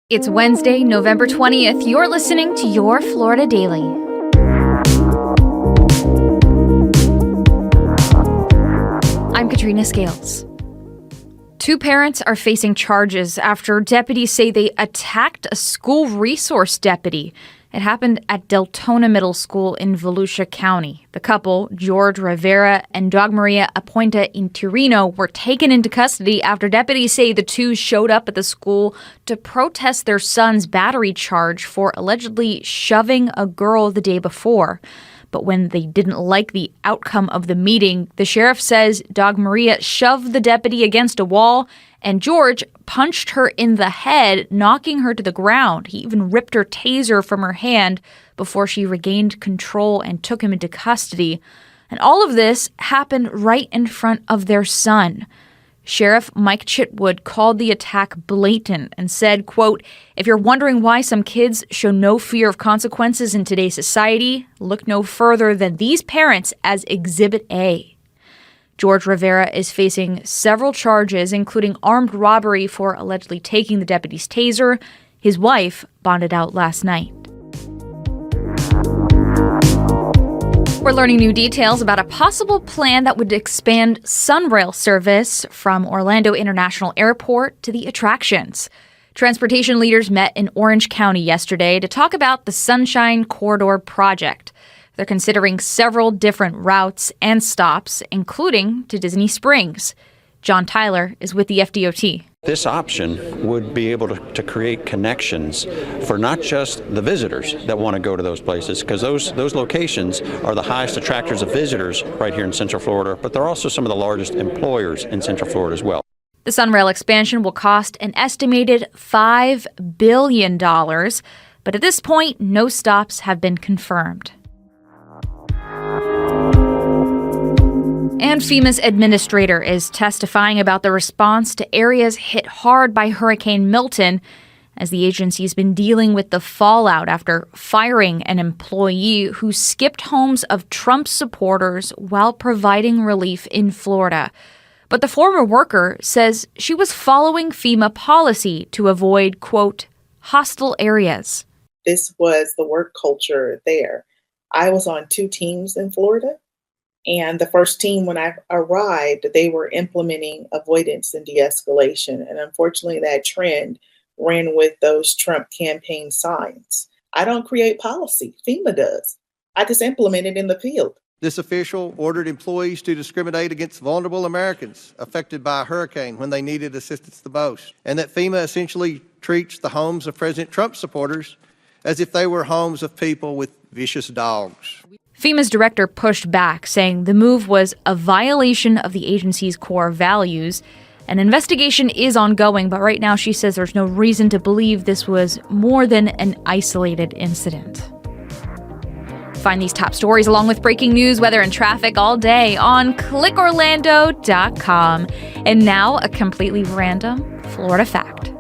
It's Wednesday, November 20th. You're listening to Your Florida Daily. I'm Katrina Scales. Two parents are facing charges after deputies say they attacked a school resource deputy. It happened at Deltona Middle School in Volusia County. The couple, George Rivera and Dagmaria Aponte Intirino, were taken into custody after deputies say the two showed up at the school to protest their son's battery charge for allegedly shoving a girl the day before. But when they didn't like the outcome of the meeting, the sheriff says Dagmaria shoved the deputy against a wall and George punched her in the head, knocking her to the ground. He even ripped her taser from her hand before she regained control and took him into custody. And all of this happened right in front of their son. Sheriff Mike Chitwood called the attack blatant and said, quote, "If you're wondering why some kids show no fear of consequences in today's society, look no further than these parents as Exhibit A." George Rivera is facing several charges, including armed robbery for allegedly taking the deputy's taser. His wife bonded out last night. We're learning new details about a possible plan that would expand Sunrail service from Orlando International Airport to the attractions. Transportation leaders met in Orange County yesterday to talk about the Sunshine Corridor project. They're considering several different routes and stops, including to Disney Springs. John Tyler is with the FDOT. This option would be able to create connections for not just the visitors that want to go to those places, because those locations are the highest attractors of visitors right here in Central Florida, but they're also some of the largest employers in Central Florida as well. The Sunrail expansion will cost an estimated $5 billion, but at this point, no stops have been confirmed. And FEMA's administrator is testifying about the response to areas hit hard by Hurricane Milton, as the agency's been dealing with the fallout after firing an employee who skipped homes of Trump supporters while providing relief in Florida. But the former worker says she was following FEMA policy to avoid, quote, hostile areas. This was the work culture there. I was on two teams in Florida. And the first team, when I arrived, they were implementing avoidance and de-escalation. And unfortunately, that trend ran with those Trump campaign signs. I don't create policy. FEMA does. I just implement it in the field. This official ordered employees to discriminate against vulnerable Americans affected by a hurricane when they needed assistance the most. And that FEMA essentially treats the homes of President Trump supporters as if they were homes of people with vicious dogs. FEMA's director pushed back, saying the move was a violation of the agency's core values. An investigation is ongoing, but right now she says there's no reason to believe this was more than an isolated incident. Find these top stories along with breaking news, weather, and traffic all day on clickorlando.com. And now, a completely random Florida fact.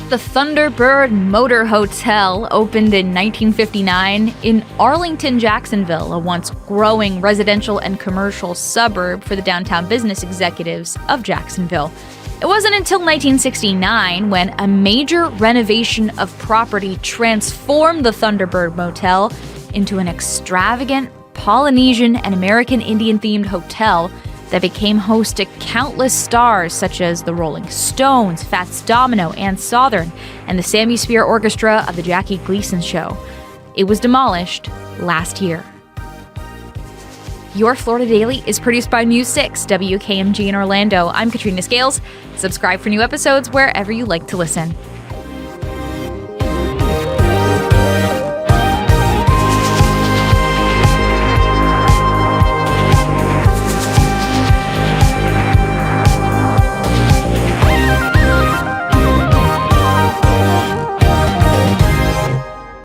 The Thunderbird Motor Hotel opened in 1959 in Arlington, Jacksonville, a once growing residential and commercial suburb for the downtown business executives of Jacksonville. It wasn't until 1969 when a major renovation of property transformed the Thunderbird Motel into an extravagant Polynesian and American Indian-themed hotel that became host to countless stars such as the Rolling Stones, Fats Domino, Ann Sothern, and the Sammy Spear Orchestra of the Jackie Gleason Show. It was demolished last year. Your Florida Daily is produced by News 6, WKMG in Orlando. I'm Katrina Scales. Subscribe for new episodes wherever you like to listen.